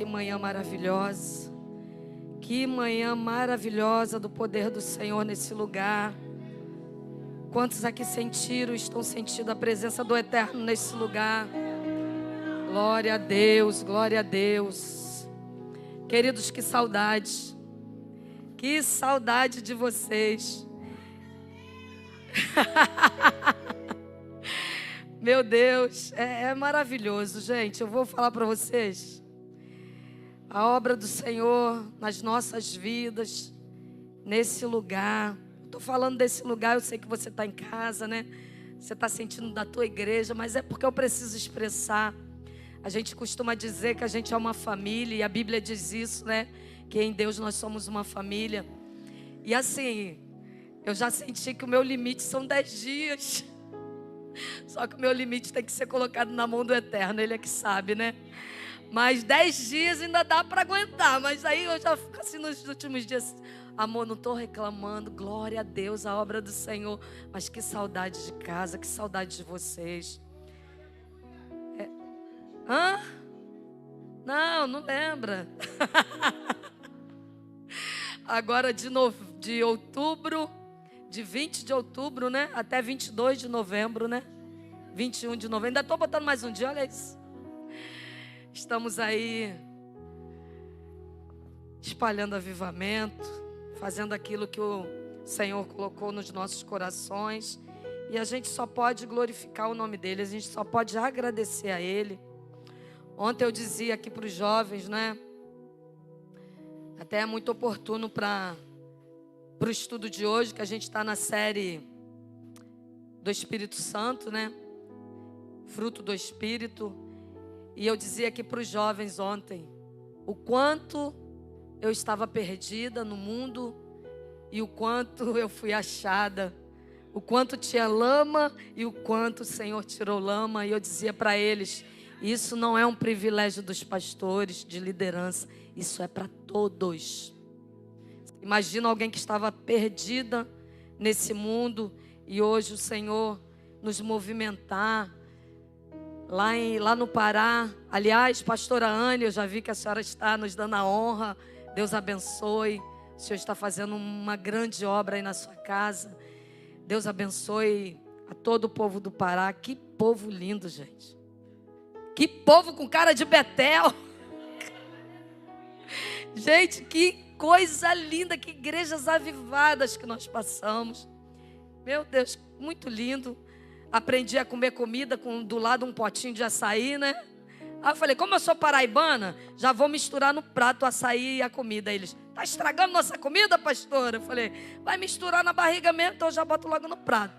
manhã maravilhosa. Que manhã maravilhosa do poder do Senhor nesse lugar. Quantos aqui sentiram, estão sentindo a presença do Eterno nesse lugar? Glória a Deus, glória a Deus. Queridos, que saudade. Que saudade de vocês. Meu Deus, é maravilhoso, gente. Eu vou falar para vocês. A obra do Senhor nas nossas vidas, nesse lugar. Estou falando desse lugar, eu sei que você está em casa, né? Você está sentindo da tua igreja, mas é porque eu preciso expressar. A gente costuma dizer que a gente é uma família, e a Bíblia diz isso, né? Que em Deus nós somos uma família. E assim, eu já senti que o meu limite são 10 dias. Só que o meu limite tem que ser colocado na mão do Eterno, Ele é que sabe, né? Mas 10 dias ainda dá para aguentar. Mas aí eu já fico assim nos últimos dias. Amor, não estou reclamando. Glória a Deus, a obra do Senhor. Mas que saudade de casa, que saudade de vocês. Hã? Não lembra. Agora de outubro, de 20 de outubro, né? Até 22 de novembro, né? 21 de novembro. Ainda estou botando mais um dia, olha isso. Estamos aí espalhando avivamento, fazendo aquilo que o Senhor colocou nos nossos corações. E a gente só pode glorificar o nome dEle, a gente só pode agradecer a Ele. Ontem eu dizia aqui para os jovens, né? Até é muito oportuno para o estudo de hoje, que a gente está na série do Espírito Santo, né? Fruto do Espírito. E eu dizia aqui para os jovens ontem, o quanto eu estava perdida no mundo e o quanto eu fui achada, o quanto tinha lama e o quanto o Senhor tirou lama. E eu dizia para eles, isso não é um privilégio dos pastores, de liderança, isso é para todos. Imagina alguém que estava perdida nesse mundo e hoje o Senhor nos movimentar. Lá no Pará, aliás, pastora Anne, eu já vi que a senhora está nos dando a honra, Deus abençoe, o Senhor está fazendo uma grande obra aí na sua casa, Deus abençoe a todo o povo do Pará. Que povo lindo, gente, que povo com cara de Betel, gente, que coisa linda, que igrejas avivadas que nós passamos, meu Deus, muito lindo. Aprendi a comer comida com do lado um potinho de açaí, né? Aí eu falei, como eu sou paraibana, já vou misturar no prato o açaí e a comida. Aí eles, tá estragando nossa comida, pastora? Eu falei, vai misturar na barriga mesmo, então eu já boto logo no prato.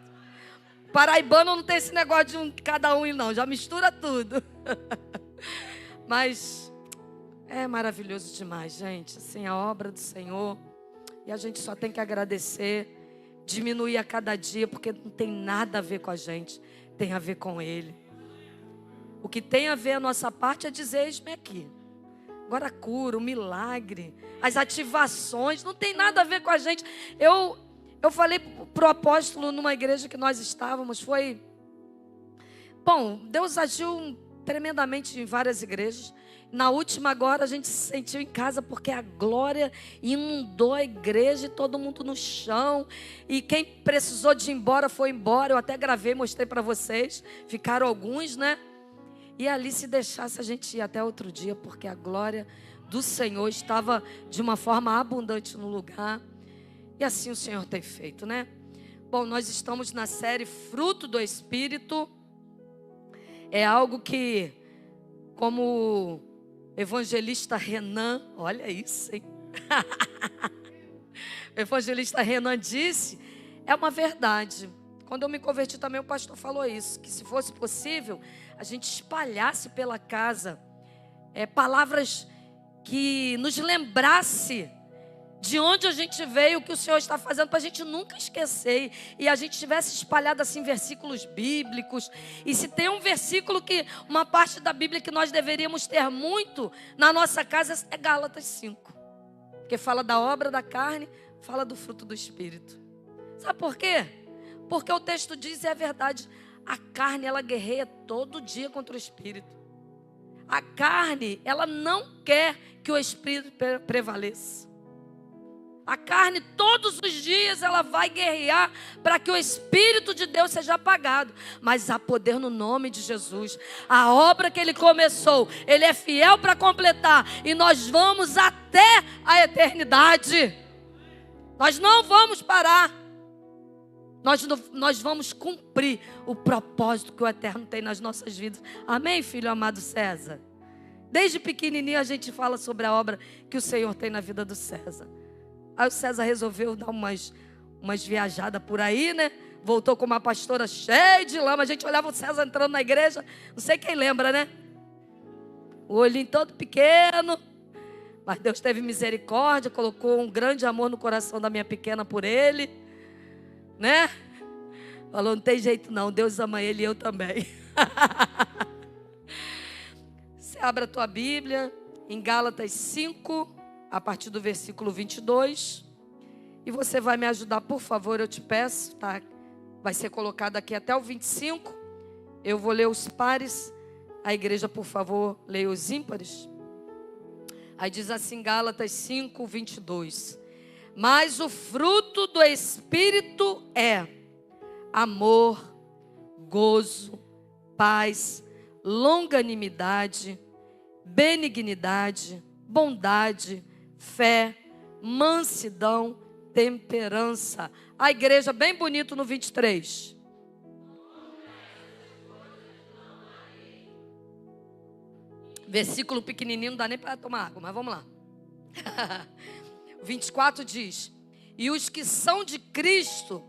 Paraibano não tem esse negócio de cada um, não, já mistura tudo. Mas é maravilhoso demais, gente, assim, a obra do Senhor. E a gente só tem que agradecer. Diminuir a cada dia, porque não tem nada a ver com a gente, tem a ver com Ele. O que tem a ver a nossa parte é dizer, eis-me aqui. Agora a cura, o milagre, as ativações, não tem nada a ver com a gente. Eu falei para o apóstolo numa igreja que nós estávamos, bom, Deus agiu tremendamente em várias igrejas. Na última agora a gente se sentiu em casa porque a glória inundou a igreja e todo mundo no chão. E quem precisou de ir embora foi embora. Eu até gravei, mostrei para vocês. Ficaram alguns, né? E ali se deixasse a gente ia até outro dia, porque a glória do Senhor estava de uma forma abundante no lugar. E assim o Senhor tem feito, né? Bom, nós estamos na série Fruto do Espírito. É algo que, como evangelista Renan, olha isso, hein? O evangelista Renan disse, é uma verdade. Quando eu me converti também o pastor falou isso, que se fosse possível, a gente espalhasse pela casa palavras que nos lembrasse de onde a gente veio, o que o Senhor está fazendo, para a gente nunca esquecer. E a gente tivesse espalhado assim versículos bíblicos. E se tem um versículo uma parte da Bíblia que nós deveríamos ter muito na nossa casa, é Gálatas 5. Que fala da obra da carne, fala do fruto do Espírito. Sabe por quê? Porque o texto diz, e é verdade, a carne ela guerreia todo dia contra o Espírito. A carne, ela não quer que o Espírito prevaleça. A carne, todos os dias, ela vai guerrear para que o Espírito de Deus seja apagado. Mas há poder no nome de Jesus. A obra que Ele começou, Ele é fiel para completar. E nós vamos até a eternidade. Nós não vamos parar. Nós vamos cumprir o propósito que o Eterno tem nas nossas vidas. Amém, filho amado César? Desde pequenininho a gente fala sobre a obra que o Senhor tem na vida do César. Aí o César resolveu dar umas viajadas por aí, né? Voltou com uma pastora cheia de lama. A gente olhava o César entrando na igreja. Não sei quem lembra, né? O olhinho todo pequeno. Mas Deus teve misericórdia. Colocou um grande amor no coração da minha pequena por ele. Né? Falou, não tem jeito não. Deus ama ele e eu também. Você abre a tua Bíblia em Gálatas 5. A partir do versículo 22. E você vai me ajudar, por favor, eu te peço, tá? Vai ser colocado aqui até o 25. Eu vou ler os pares. A igreja, por favor, leia os ímpares. Aí diz assim, Gálatas 5, 22. Mas o fruto do Espírito é amor, gozo, paz, longanimidade, benignidade, bondade, fé, mansidão, temperança. A igreja bem bonito no 23. Versículo pequenininho, não dá nem para tomar água, mas vamos lá. 24 diz: e os que são de Cristo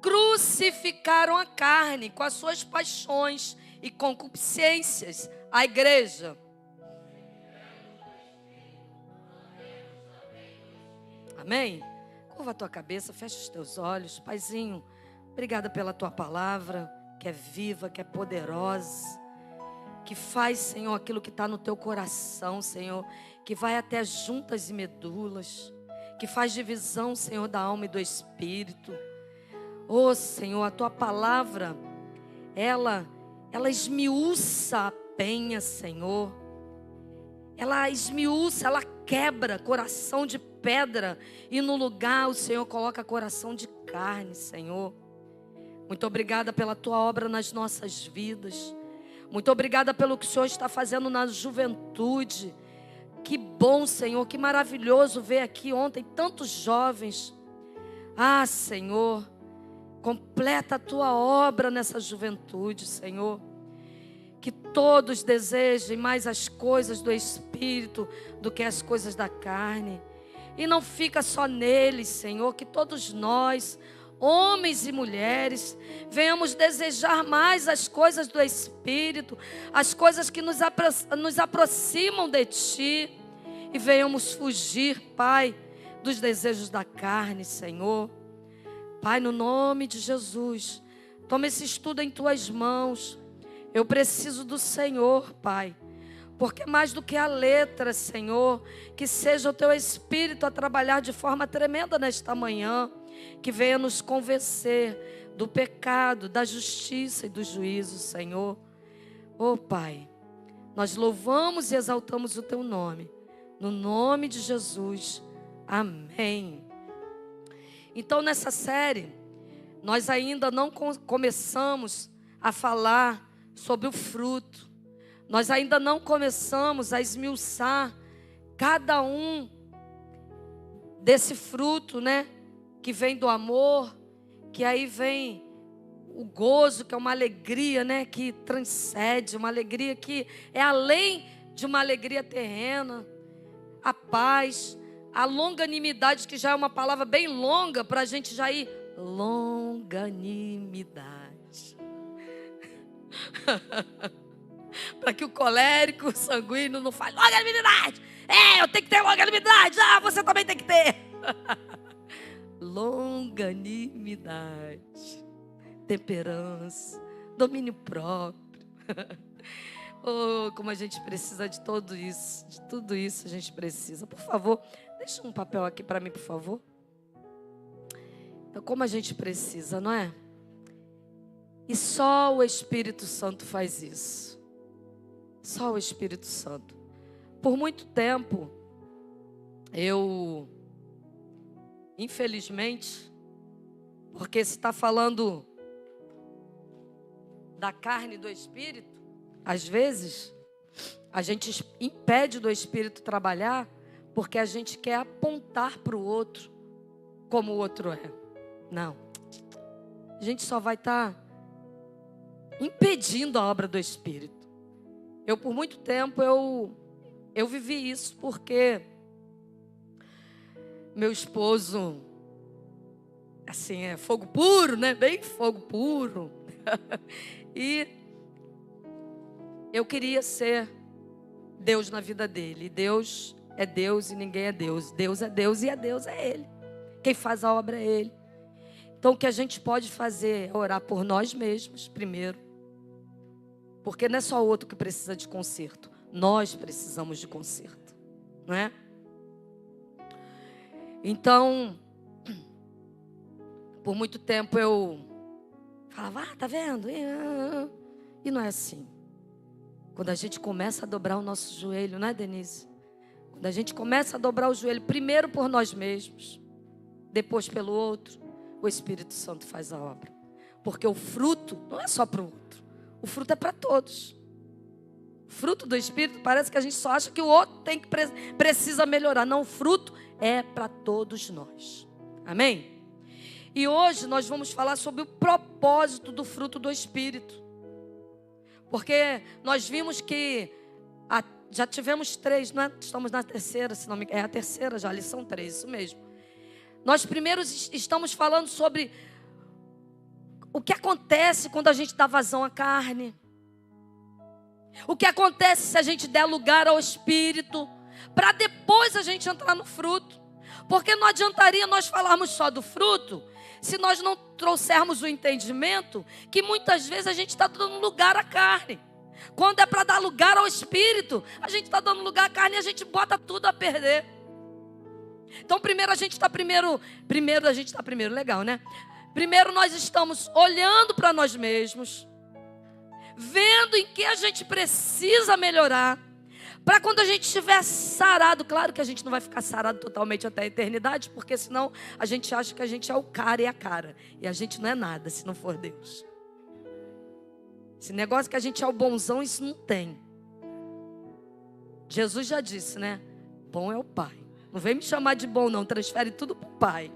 crucificaram a carne com as suas paixões e concupiscências. A igreja. Amém? Curva a tua cabeça, fecha os teus olhos. Paizinho, obrigada pela tua palavra, que é viva, que é poderosa, que faz, Senhor, aquilo que está no teu coração, Senhor, que vai até as juntas e medulas, que faz divisão, Senhor, da alma e do espírito. Oh, Senhor, a tua palavra, ela esmiuça a penha, Senhor. Ela esmiuça, ela quebra coração de pedra e no lugar o Senhor coloca coração de carne, Senhor. Muito obrigada pela tua obra nas nossas vidas. Muito obrigada pelo que o Senhor está fazendo na juventude. Que bom, Senhor, que maravilhoso ver aqui ontem tantos jovens. Ah, Senhor, completa a tua obra nessa juventude, Senhor. Que todos desejem mais as coisas do Espírito do que as coisas da carne. E não fica só neles, Senhor, que todos nós, homens e mulheres, venhamos desejar mais as coisas do Espírito, as coisas que nos aproximam de Ti, e venhamos fugir, Pai, dos desejos da carne, Senhor. Pai, no nome de Jesus, toma esse estudo em Tuas mãos. Eu preciso do Senhor, Pai, porque mais do que a letra, Senhor, que seja o Teu Espírito a trabalhar de forma tremenda nesta manhã, que venha nos convencer do pecado, da justiça e do juízo, Senhor. Oh, Pai, nós louvamos e exaltamos o Teu nome, no nome de Jesus, amém. Então, nessa série, nós ainda não começamos a falar sobre o fruto. Nós ainda não começamos a esmiuçar cada um desse fruto, né? Que vem do amor, que aí vem o gozo, que é uma alegria, né? Que transcende, uma alegria que é além de uma alegria terrena. A paz, a longanimidade, que já é uma palavra bem longa para a gente já ir. Longanimidade. Para que o colérico, o sanguíneo não fale longanimidade. Eu tenho que ter longanimidade. Você também tem que ter. Longanimidade, temperança, domínio próprio. Oh, como a gente precisa de tudo isso. De tudo isso a gente precisa. Por favor, deixa um papel aqui para mim, por favor. Então, como a gente precisa, não é? E só o Espírito Santo faz isso. Só o Espírito Santo. Por muito tempo, eu, infelizmente, porque se está falando da carne e do Espírito, às vezes, a gente impede do Espírito trabalhar porque a gente quer apontar para o outro como o outro é. Não. A gente só vai estar impedindo a obra do Espírito. Por muito tempo, eu vivi isso porque meu esposo, assim, é fogo puro, né? Bem fogo puro. E eu queria ser Deus na vida dele. Deus é Deus e ninguém é Deus. Deus é Deus e Deus é Ele. Quem faz a obra é Ele. Então o que a gente pode fazer é orar por nós mesmos primeiro. Porque não é só o outro que precisa de conserto. Nós precisamos de conserto. Não é? Então, por muito tempo eu falava, tá vendo? E não é assim. Quando a gente começa a dobrar o nosso joelho, não é, Denise? Quando a gente começa a dobrar o joelho, primeiro por nós mesmos, depois pelo outro, o Espírito Santo faz a obra. Porque o fruto não é só para o outro. O fruto é para todos. O fruto do Espírito parece que a gente só acha que o outro precisa melhorar. Não, o fruto é para todos nós. Amém? E hoje nós vamos falar sobre o propósito do fruto do Espírito. Porque nós vimos que já tivemos 3, não é? Estamos na terceira, se não me engano. É a terceira já, lição 3, isso mesmo. Nós primeiro estamos falando sobre o que acontece quando a gente dá vazão à carne. O que acontece se a gente der lugar ao Espírito, para depois a gente entrar no fruto. Porque não adiantaria nós falarmos só do fruto, se nós não trouxermos o entendimento que muitas vezes a gente está dando lugar à carne. Quando é para dar lugar ao Espírito, a gente está dando lugar à carne e a gente bota tudo a perder. Então primeiro, legal, né? Primeiro nós estamos olhando para nós mesmos, vendo em que a gente precisa melhorar, para quando a gente estiver sarado. Claro que a gente não vai ficar sarado totalmente até a eternidade, porque senão a gente acha que a gente é o cara e a cara. E a gente não é nada se não for Deus. Esse negócio que a gente é o bonzão, isso não tem. Jesus já disse, né? Bom é o Pai. Não vem me chamar de bom não, transfere tudo para o Pai.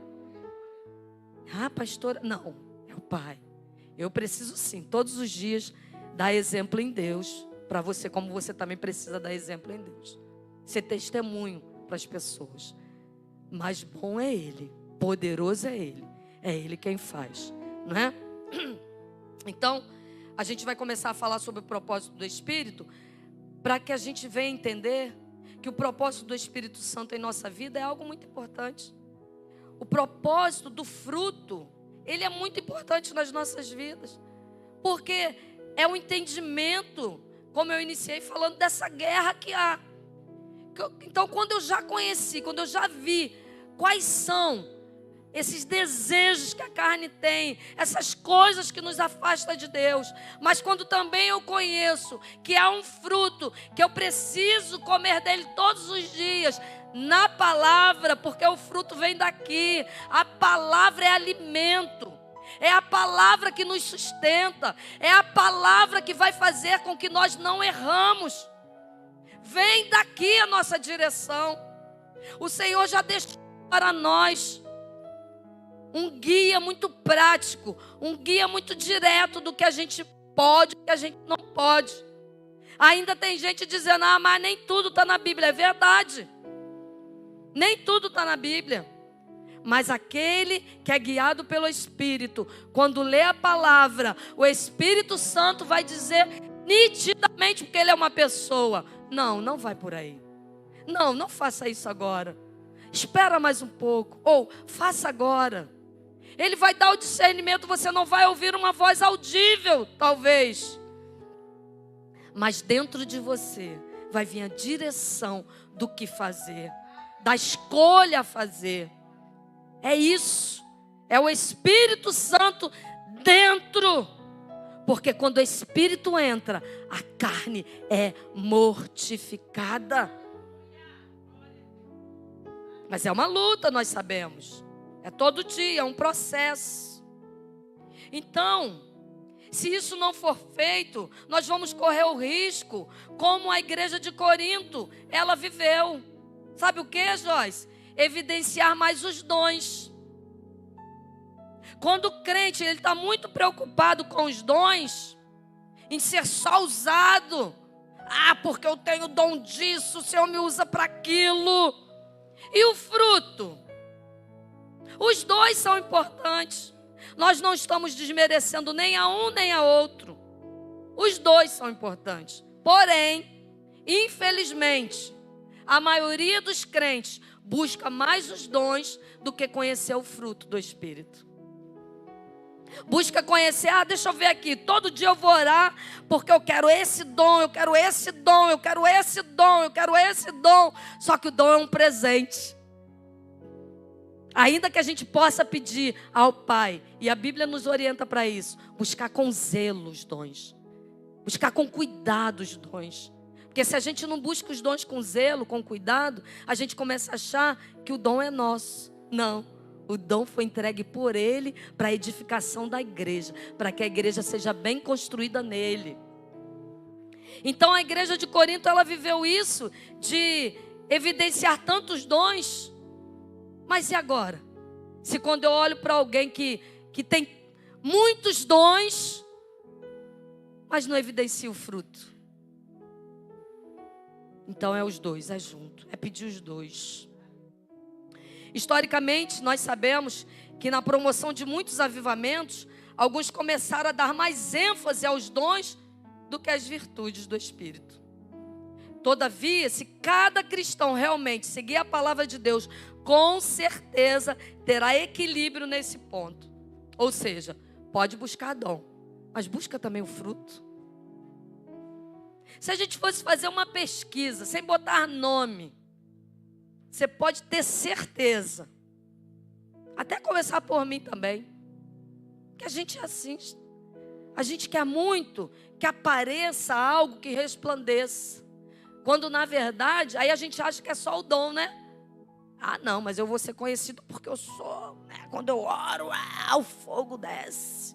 Ah, pastora, não, é o Pai. Eu preciso sim, todos os dias, dar exemplo em Deus. Para você, como você também precisa dar exemplo em Deus. Ser testemunho para as pessoas. Mas bom é Ele, poderoso é Ele quem faz, não é? Então, a gente vai começar a falar sobre o propósito do Espírito, para que a gente venha entender que o propósito do Espírito Santo em nossa vida é algo muito importante. O propósito do fruto, ele é muito importante nas nossas vidas, porque é o entendimento, como eu iniciei falando, dessa guerra que há. Então, quando eu já conheci, quando eu já vi quais são esses desejos que a carne tem, essas coisas que nos afastam de Deus, mas quando também eu conheço que há um fruto, que eu preciso comer dele todos os dias, na palavra, porque o fruto vem daqui, a palavra é alimento. É a palavra que nos sustenta. É a palavra que vai fazer com que nós não erramos. Vem daqui a nossa direção. O Senhor já deixou para nós um guia muito prático, um guia muito direto do que a gente pode e o que a gente não pode. Ainda tem gente dizendo, mas nem tudo está na Bíblia. É verdade. Nem tudo está na Bíblia. Mas aquele que é guiado pelo Espírito, quando lê a palavra, o Espírito Santo vai dizer nitidamente, porque ele é uma pessoa. Não vai por aí. Não faça isso agora. Espera mais um pouco. Ou faça agora. Ele vai dar o discernimento, você não vai ouvir uma voz audível, talvez. Mas dentro de você vai vir a direção do que fazer, da escolha a fazer. É isso. É o Espírito Santo dentro. Porque quando o Espírito entra, a carne é mortificada. Mas é uma luta, nós sabemos. É todo dia, é um processo. Então, se isso não for feito, nós vamos correr o risco, como a igreja de Corinto, ela viveu. Sabe o que, Joyce? Evidenciar mais os dons. Quando o crente ele está muito preocupado com os dons, em ser só usado. Porque eu tenho dom disso, o Senhor me usa para aquilo. E o fruto? Os dois são importantes. Nós não estamos desmerecendo nem a um nem a outro. Os dois são importantes. Porém, infelizmente, a maioria dos crentes busca mais os dons do que conhecer o fruto do Espírito. Busca conhecer, deixa eu ver aqui, todo dia eu vou orar, porque eu quero esse dom, eu quero esse dom, eu quero esse dom, eu quero esse dom. Só que o dom é um presente. Ainda que a gente possa pedir ao Pai, e a Bíblia nos orienta para isso, buscar com zelo os dons, buscar com cuidado os dons. Porque se a gente não busca os dons com zelo, com cuidado, a gente começa a achar que o dom é nosso. Não. O dom foi entregue por Ele para a edificação da igreja, para que a igreja seja bem construída nele. Então a igreja de Corinto, ela viveu isso, de evidenciar tantos dons. Mas e agora? Se quando eu olho para alguém que tem muitos dons, mas não evidencia o fruto? Então é os dois, é junto, é pedir os dois. Historicamente, nós sabemos que na promoção de muitos avivamentos, alguns começaram a dar mais ênfase aos dons do que às virtudes do Espírito. Todavia, se cada cristão realmente seguir a palavra de Deus, com certeza terá equilíbrio nesse ponto. Ou seja, pode buscar dom, mas busca também o fruto. Se a gente fosse fazer uma pesquisa, sem botar nome, você pode ter certeza, até começar por mim também, que a gente é assim. A gente quer muito que apareça algo que resplandeça. Quando na verdade, aí a gente acha que é só o dom, né? Não, mas eu vou ser conhecido porque eu sou, né? Quando eu oro, o fogo desce.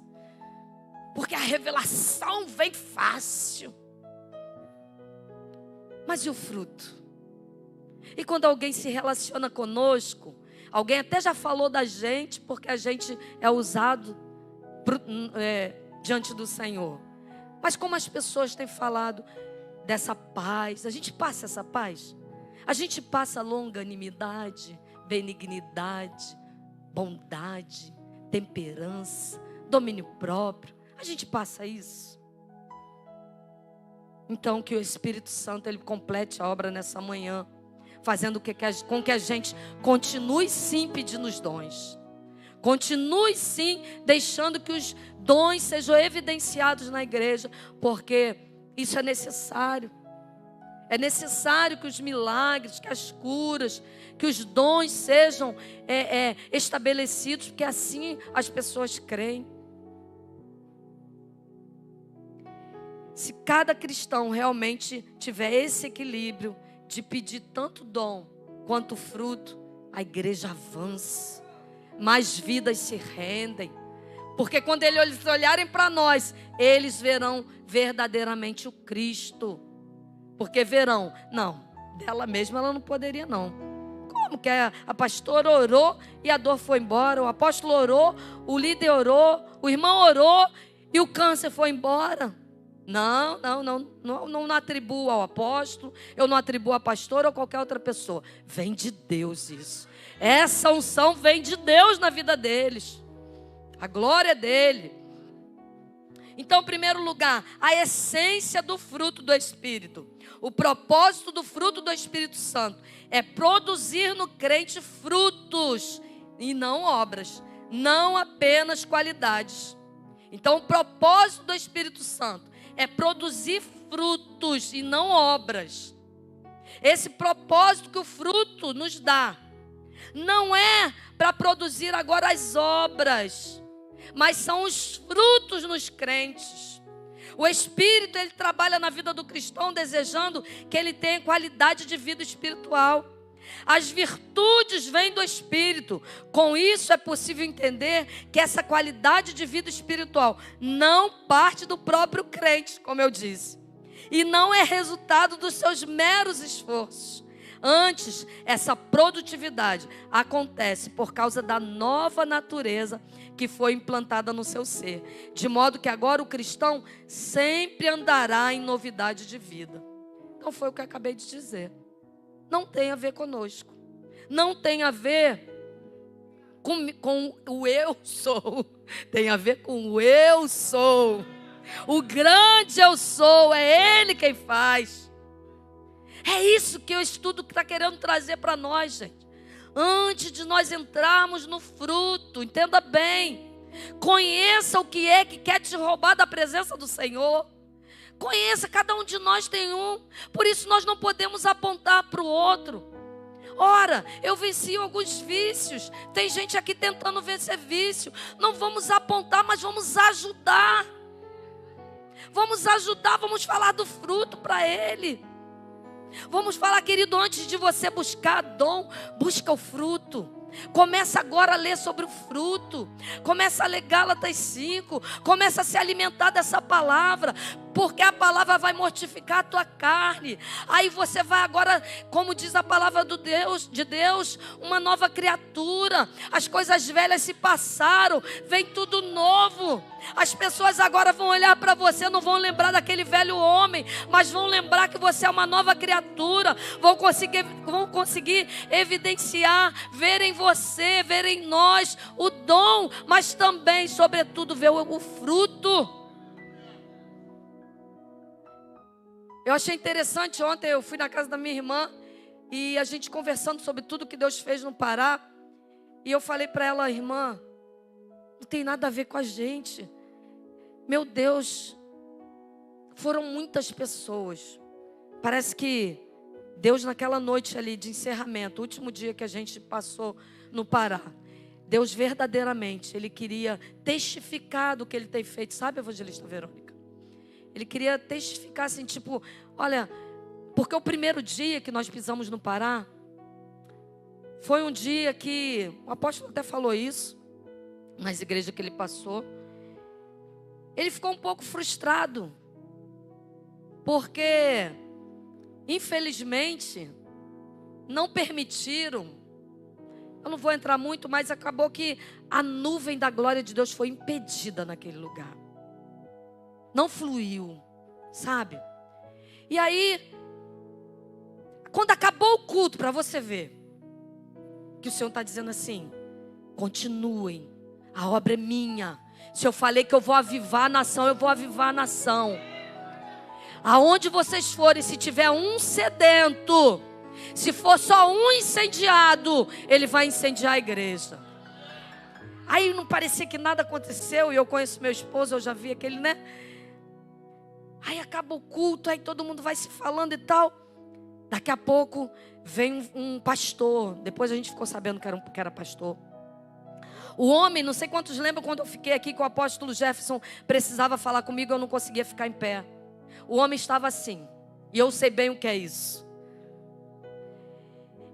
Porque a revelação vem fácil. Mas e o fruto? E quando alguém se relaciona conosco, alguém até já falou da gente, porque a gente é usado diante do Senhor. Mas como as pessoas têm falado dessa paz, a gente passa essa paz? A gente passa longanimidade, benignidade, bondade, temperança, domínio próprio. A gente passa isso? Então que o Espírito Santo ele complete a obra nessa manhã, fazendo com que a gente continue sim pedindo os dons. Continue sim deixando que os dons sejam evidenciados na igreja, porque isso é necessário. É necessário que os milagres, que as curas, que os dons sejam estabelecidos, porque assim as pessoas creem. Se cada cristão realmente tiver esse equilíbrio de pedir tanto dom quanto fruto, a igreja avança, mais vidas se rendem, porque quando eles olharem para nós, eles verão verdadeiramente o Cristo, porque verão, não, dela mesma ela não poderia não. Como que a pastora orou e a dor foi embora, o apóstolo orou, o líder orou, o irmão orou e o câncer foi embora? Não atribuo ao apóstolo, eu não atribuo a pastor ou qualquer outra pessoa. Vem de Deus isso. Essa unção vem de Deus na vida deles. A glória é dele. Então, em primeiro lugar, a essência do fruto do Espírito. O propósito do fruto do Espírito Santo é produzir no crente frutos e não obras, não apenas qualidades. Então, o propósito do Espírito Santo é produzir frutos e não obras. Esse propósito que o fruto nos dá não é para produzir agora as obras, mas são os frutos nos crentes. O Espírito, ele trabalha na vida do cristão desejando que ele tenha qualidade de vida espiritual. As virtudes vêm do Espírito. Com isso é possível entender que essa qualidade de vida espiritual não parte do próprio crente, como eu disse, e não é resultado dos seus meros esforços. Antes, essa produtividade acontece por causa da nova natureza que foi implantada no seu ser. De modo que agora o cristão sempre andará em novidade de vida. Então foi o que eu acabei de dizer. Não tem a ver conosco. Não tem a ver com o eu sou. Tem a ver com o eu sou. O grande eu sou, é Ele quem faz. É isso que o estudo está querendo trazer para nós, gente. Antes de nós entrarmos no fruto, entenda bem. Conheça o que é que quer te roubar da presença do Senhor. Conheça, cada um de nós tem um. Por isso nós não podemos apontar para o outro. Ora, eu venci alguns vícios. Tem gente aqui tentando vencer vício. Não vamos apontar, mas vamos ajudar. Vamos ajudar, vamos falar do fruto para ele. Vamos falar, querido, antes de você buscar dom, busca o fruto. Começa agora a ler sobre o fruto. Começa a ler Gálatas 5. Começa a se alimentar dessa palavra, porque a palavra vai mortificar a tua carne. Aí você vai agora, como diz a palavra de Deus, uma nova criatura. As coisas velhas se passaram, vem tudo novo. As pessoas agora vão olhar para você, não vão lembrar daquele velho homem, mas vão lembrar que você é uma nova criatura. Vão conseguir evidenciar, ver em você, ver em nós o dom, mas também, sobretudo, ver o fruto. Eu achei interessante, ontem eu fui na casa da minha irmã e a gente conversando sobre tudo que Deus fez no Pará. E eu falei para ela, irmã, não tem nada a ver com a gente. Meu Deus, foram muitas pessoas. Parece que Deus naquela noite ali de encerramento, o último dia que a gente passou no Pará, Deus verdadeiramente, Ele queria testificar do que Ele tem feito. Sabe, evangelista Verônica? Ele queria testificar assim, tipo, olha, porque o primeiro dia que nós pisamos no Pará, foi um dia que, o apóstolo até falou isso, nas igrejas que ele passou, ele ficou um pouco frustrado, porque, infelizmente, não permitiram, eu não vou entrar muito, mas acabou que a nuvem da glória de Deus foi impedida naquele lugar. Não fluiu, sabe? E aí, quando acabou o culto, para você ver, que o Senhor está dizendo assim, continuem, a obra é minha. Se eu falei que eu vou avivar a nação, eu vou avivar a nação. Aonde vocês forem, se tiver um sedento, se for só um incendiado, ele vai incendiar a igreja. Aí não parecia que nada aconteceu, e eu conheço meu esposo, eu já vi aquele, né? Aí acaba o culto, aí todo mundo vai se falando e tal. Daqui a pouco vem um pastor. Depois a gente ficou sabendo que era pastor. O homem, não sei quantos lembram quando eu fiquei aqui que o apóstolo Jefferson precisava falar comigo, eu não conseguia ficar em pé. O homem estava assim, e eu sei bem o que é isso.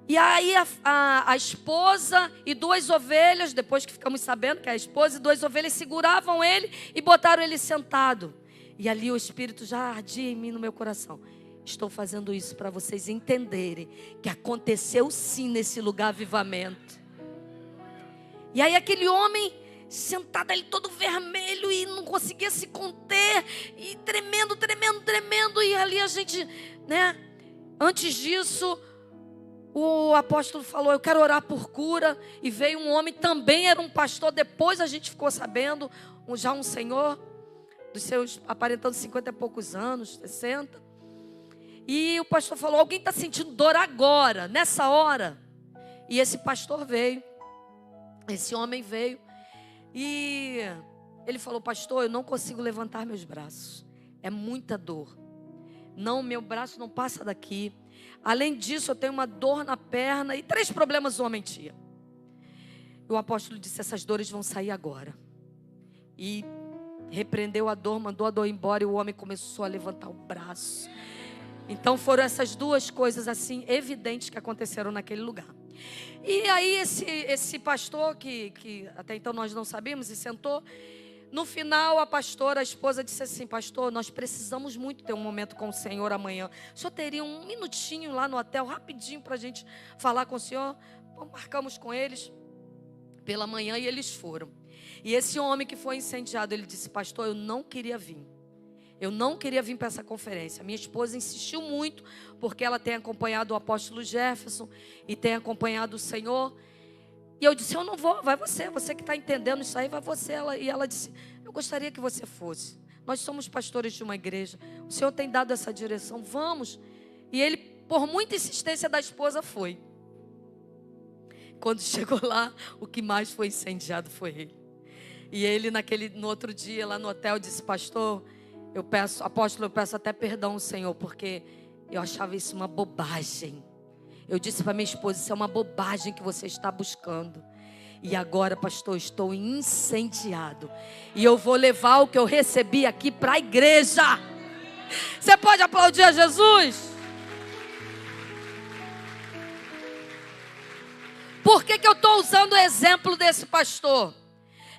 E aí a esposa e 2 ovelhas, depois que ficamos sabendo que a esposa e 2 ovelhas seguravam ele e botaram ele sentado. E ali o Espírito já ardia em mim, no meu coração. Estou fazendo isso para vocês entenderem que aconteceu sim nesse lugar avivamento. E aí aquele homem sentado ali todo vermelho e não conseguia se conter. E tremendo. E ali a gente, né? Antes disso, o apóstolo falou, eu quero orar por cura. E veio um homem, também era um pastor. Depois a gente ficou sabendo, já um senhor, dos seus, aparentando 50 e poucos anos, 60. E o pastor falou, alguém está sentindo dor agora, nessa hora? E esse pastor veio, esse homem veio, e ele falou, pastor, eu não consigo levantar meus braços, é muita dor. Não, meu braço não passa daqui. Além disso, eu tenho uma dor na perna, e 3 problemas o homem tinha. E o apóstolo disse, essas dores vão sair agora. E repreendeu a dor, mandou a dor embora e o homem começou a levantar o braço. Então foram essas duas coisas assim evidentes que aconteceram naquele lugar. E aí esse pastor que até então nós não sabíamos e sentou. No final a pastora, a esposa disse assim: pastor, nós precisamos muito ter um momento com o Senhor amanhã. O senhor teria um minutinho lá no hotel, rapidinho para a gente falar com o senhor? Marcamos com eles pela manhã e eles foram. E esse homem que foi incendiado, ele disse: pastor, eu não queria vir. Eu não queria vir para essa conferência. Minha esposa insistiu muito, porque ela tem acompanhado o apóstolo Jefferson e tem acompanhado o Senhor. E eu disse: eu não vou, vai você que está entendendo isso aí, vai você. E ela disse: eu gostaria que você fosse. Nós somos pastores de uma igreja, o Senhor tem dado essa direção, vamos. E ele, por muita insistência da esposa, foi. Quando chegou lá, o que mais foi incendiado foi ele. E ele no outro dia, lá no hotel, disse: pastor, apóstolo, eu peço até perdão ao Senhor, porque eu achava isso uma bobagem. Eu disse para minha esposa: isso é uma bobagem que você está buscando. E agora, pastor, estou incendiado. E eu vou levar o que eu recebi aqui para a igreja. Você pode aplaudir a Jesus? Por que eu estou usando o exemplo desse pastor?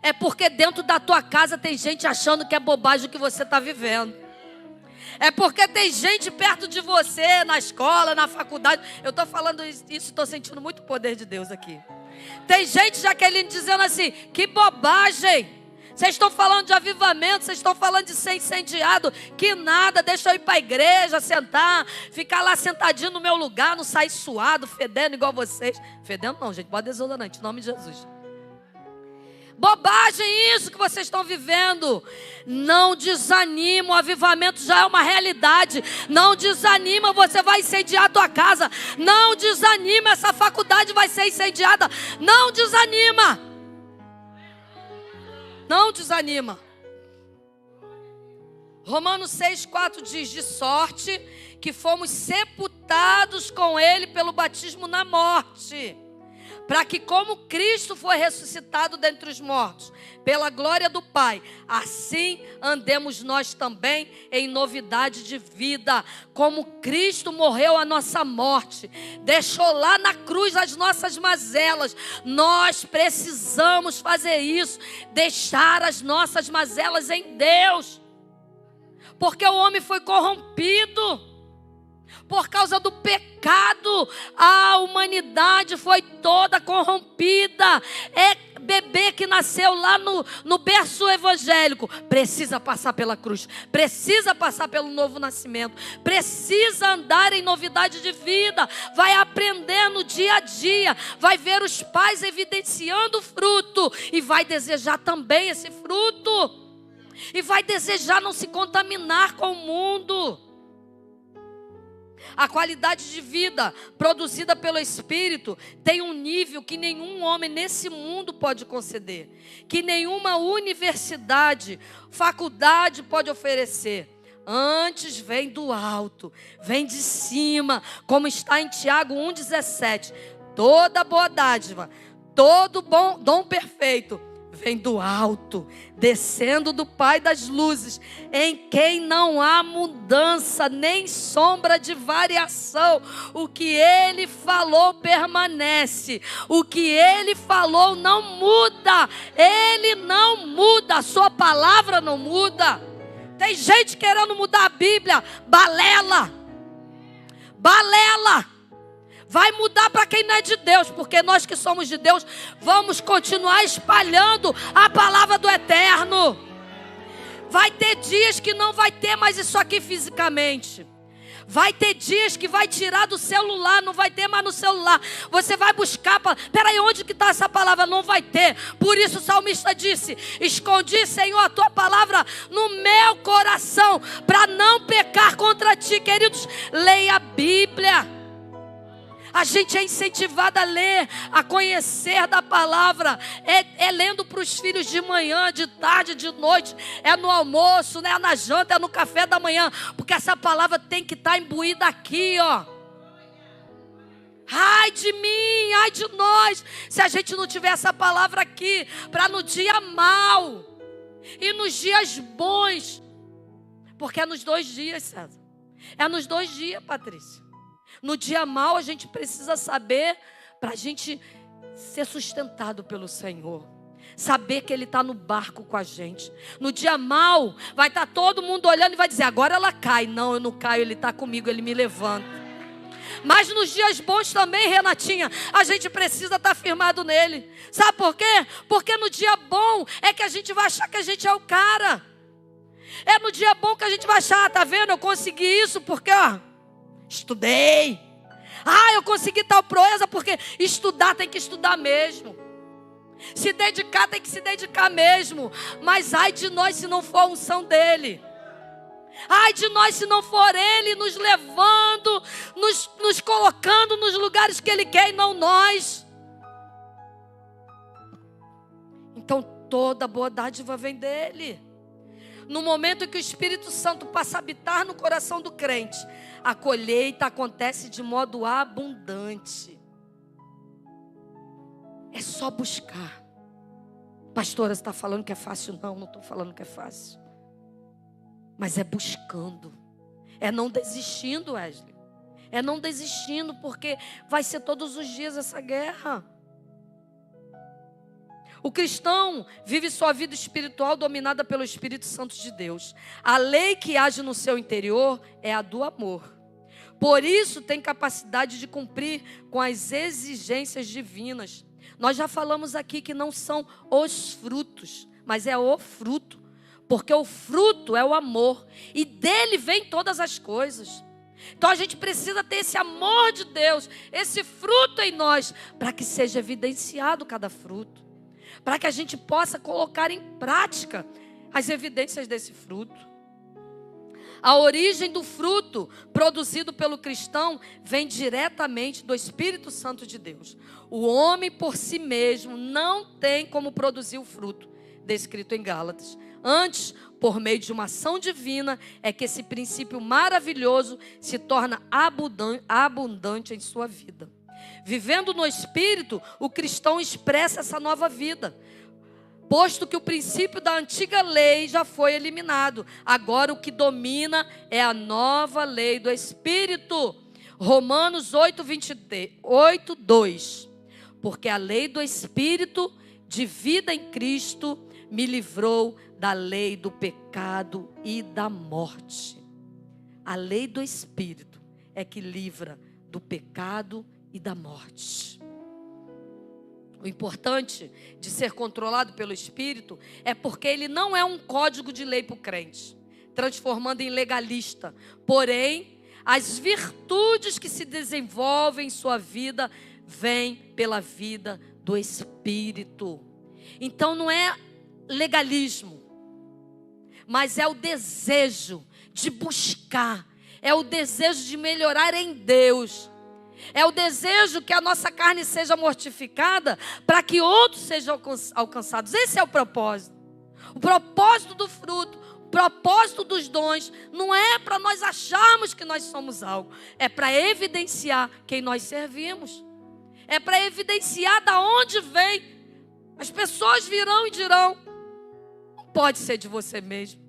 É porque dentro da tua casa tem gente achando que é bobagem o que você está vivendo. É porque tem gente perto de você, na escola, na faculdade. Eu estou falando isso, estou sentindo muito o poder de Deus aqui. Tem gente, Jaqueline, dizendo assim: que bobagem. Vocês estão falando de avivamento, vocês estão falando de ser incendiado. Que nada, deixa eu ir para a igreja, sentar, ficar lá sentadinho no meu lugar, não sair suado, fedendo igual vocês. Fedendo não, gente, bota desodorante, em nome de Jesus. Bobagem isso que vocês estão vivendo. Não desanima, o avivamento já é uma realidade. Não desanima, você vai incendiar a tua casa. Não desanima, essa faculdade vai ser incendiada. Não desanima. Não desanima. Romanos 6,4 diz: de sorte que fomos sepultados com ele pelo batismo na morte, para que, como Cristo foi ressuscitado dentre os mortos, pela glória do Pai, assim andemos nós também em novidade de vida. Como Cristo morreu a nossa morte, deixou lá na cruz as nossas mazelas, nós precisamos fazer isso, deixar as nossas mazelas em Deus, porque o homem foi corrompido. Por causa do pecado, a humanidade foi toda corrompida. É bebê que nasceu lá no berço evangélico, precisa passar pela cruz, precisa passar pelo novo nascimento, precisa andar em novidade de vida, vai aprender no dia a dia, vai ver os pais evidenciando o fruto e vai desejar também esse fruto, e vai desejar não se contaminar com o mundo. A qualidade de vida produzida pelo Espírito tem um nível que nenhum homem nesse mundo pode conceder, que nenhuma universidade, faculdade pode oferecer. Antes vem do alto, vem de cima, como está em Tiago 1,17. Toda boa dádiva, todo bom dom perfeito vem do alto, descendo do Pai das luzes, em quem não há mudança, nem sombra de variação. O que Ele falou permanece, o que Ele falou não muda, Ele não muda, a sua palavra não muda. Tem gente querendo mudar a Bíblia, balela, vai mudar para quem não é de Deus, porque nós que somos de Deus vamos continuar espalhando a palavra do Eterno. Vai ter dias que não vai ter mais isso aqui fisicamente. Vai ter dias que vai tirar do celular, não vai ter mais no celular. Você vai buscar, peraí, onde que está essa palavra? Não vai ter. Por isso o salmista disse: escondi, Senhor, a tua palavra no meu coração, para não pecar contra ti. Queridos, leia a Bíblia. A gente é incentivado a ler, a conhecer da palavra. É lendo para os filhos de manhã, de tarde, de noite. É no almoço, é na janta, é no café da manhã. Porque essa palavra tem que estar imbuída aqui, ó. Ai de mim, ai de nós, se a gente não tiver essa palavra aqui, para no dia mal E nos dias bons, porque é nos 2 dias, César. É nos 2 dias, Patrícia. No dia mau a gente precisa saber, para a gente ser sustentado pelo Senhor. Saber que Ele está no barco com a gente. No dia mau, vai estar todo mundo olhando e vai dizer, agora ela cai. Não, eu não caio, Ele está comigo, Ele me levanta. Mas nos dias bons também, Renatinha, a gente precisa estar firmado nele. Sabe por quê? Porque no dia bom é que a gente vai achar que a gente é o cara. É no dia bom que a gente vai achar, tá vendo? Eu consegui isso porque, estudei. Eu consegui tal proeza porque estudar tem que estudar mesmo. Se dedicar tem que se dedicar mesmo. Mas ai de nós se não for a unção dele. Ai de nós se não for Ele nos levando, nos colocando nos lugares que Ele quer e não nós. Então toda boa dádiva vem dEle. No momento que o Espírito Santo passa a habitar no coração do crente, a colheita acontece de modo abundante. É só buscar. Pastora, você está falando que é fácil? Não, não estou falando que é fácil. Mas é buscando. É não desistindo, Wesley. É não desistindo, porque vai ser todos os dias essa guerra. O cristão vive sua vida espiritual dominada pelo Espírito Santo de Deus. A lei que age no seu interior é a do amor. Por isso tem capacidade de cumprir com as exigências divinas. Nós já falamos aqui que não são os frutos, mas é o fruto. Porque o fruto é o amor. E dele vem todas as coisas. Então a gente precisa ter esse amor de Deus, esse fruto em nós, para que seja evidenciado cada fruto. Para que a gente possa colocar em prática as evidências desse fruto. A origem do fruto produzido pelo cristão vem diretamente do Espírito Santo de Deus. O homem por si mesmo não tem como produzir o fruto, descrito em Gálatas. Antes, por meio de uma ação divina, é que esse princípio maravilhoso se torna abundante em sua vida. Vivendo no Espírito, o cristão expressa essa nova vida. Posto que o princípio da antiga lei já foi eliminado. Agora o que domina é a nova lei do Espírito. Romanos 8:2. Porque a lei do Espírito de vida em Cristo me livrou da lei do pecado e da morte. A lei do Espírito é que livra do pecado e da morte. O importante de ser controlado pelo Espírito é porque ele não é um código de lei para o crente, transformando em legalista. Porém, as virtudes que se desenvolvem em sua vida vêm pela vida do Espírito. Então não é legalismo, mas é o desejo de buscar, é o desejo de melhorar em Deus. É o desejo que a nossa carne seja mortificada para que outros sejam alcançados. Esse é o propósito. O propósito do fruto, o propósito dos dons, não é para nós acharmos que nós somos algo. É para evidenciar quem nós servimos. É para evidenciar da onde vem. As pessoas virão e dirão, não pode ser de você mesmo.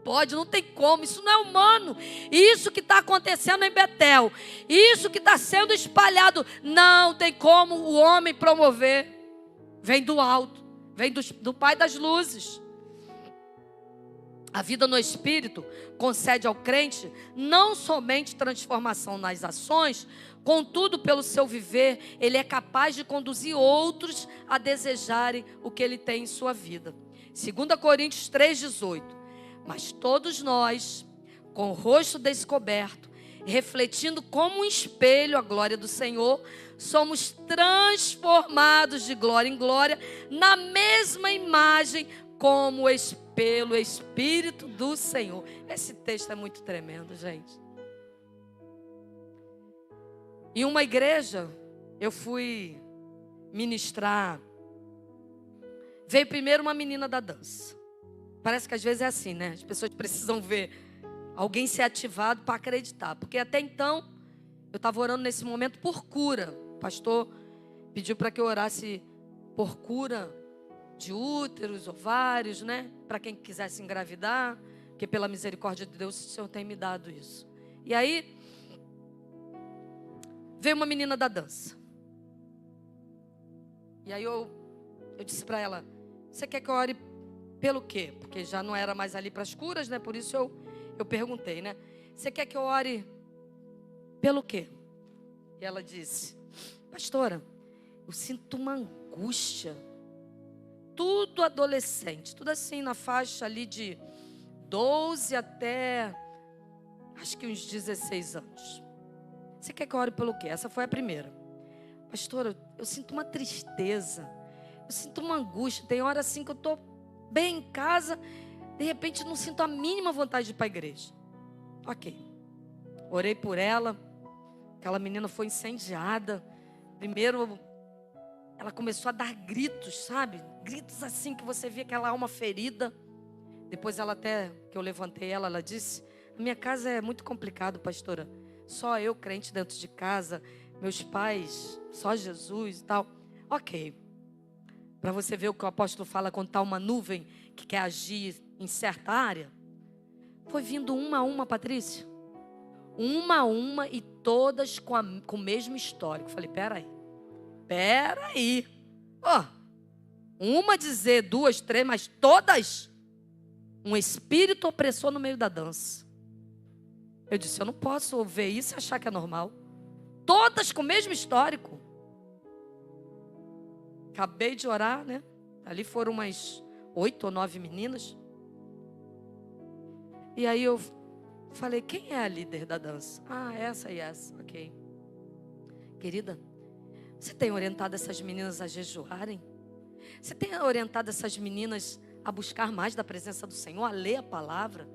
Pode, não tem como, isso não é humano. Isso que está acontecendo em Betel, isso que está sendo espalhado, não tem como o homem promover. Vem do alto, vem do Pai das luzes. A vida no Espírito concede ao crente não somente transformação nas ações, contudo, pelo seu viver, ele é capaz de conduzir outros a desejarem o que ele tem em sua vida. 2 Coríntios 3,18. Mas todos nós, com o rosto descoberto, refletindo como um espelho a glória do Senhor, somos transformados de glória em glória, na mesma imagem como pelo Espírito do Senhor. Esse texto é muito tremendo, gente. Em uma igreja, eu fui ministrar. Veio primeiro uma menina da dança. Parece que às vezes é assim, né? As pessoas precisam ver alguém ser ativado para acreditar. Porque até então, eu estava orando nesse momento por cura. O pastor pediu para que eu orasse por cura de úteros, ovários, né? Para quem quisesse engravidar, porque pela misericórdia de Deus o Senhor tem me dado isso. E aí, veio uma menina da dança. E aí eu disse para ela, você quer que eu ore pelo quê? Porque já não era mais ali para as curas, né? Por isso eu perguntei, né? Você quer que eu ore pelo quê? E ela disse, pastora, eu sinto uma angústia. Tudo adolescente, tudo assim na faixa ali de 12 até, acho que uns 16 anos. Você quer que eu ore pelo quê? Essa foi a primeira. Pastora, eu sinto uma tristeza, eu sinto uma angústia. Tem hora assim que eu estou bem em casa, de repente não sinto a mínima vontade de ir para a igreja. Ok, orei por ela, aquela menina foi incendiada. Primeiro, ela começou a dar gritos, sabe? Gritos assim que você via aquela alma ferida. Depois ela até, que eu levantei ela, ela disse, a minha casa é muito complicado, pastora. Só eu crente dentro de casa, meus pais, só Jesus e tal. Ok. Para você ver o que o apóstolo fala quando está uma nuvem que quer agir em certa área. Foi vindo uma a uma, Patrícia. Uma a uma e todas com o mesmo histórico. Falei, peraí. Ó, uma dizer, duas, três, mas todas um espírito opressor no meio da dança. Eu disse, eu não posso ver isso e achar que é normal. Todas com o mesmo histórico. Acabei de orar, né? Ali foram umas 8 ou 9 meninas. E aí eu falei, quem é a líder da dança? Ah, essa e essa, ok. Querida, você tem orientado essas meninas a jejuarem? Você tem orientado essas meninas a buscar mais da presença do Senhor, a ler a palavra?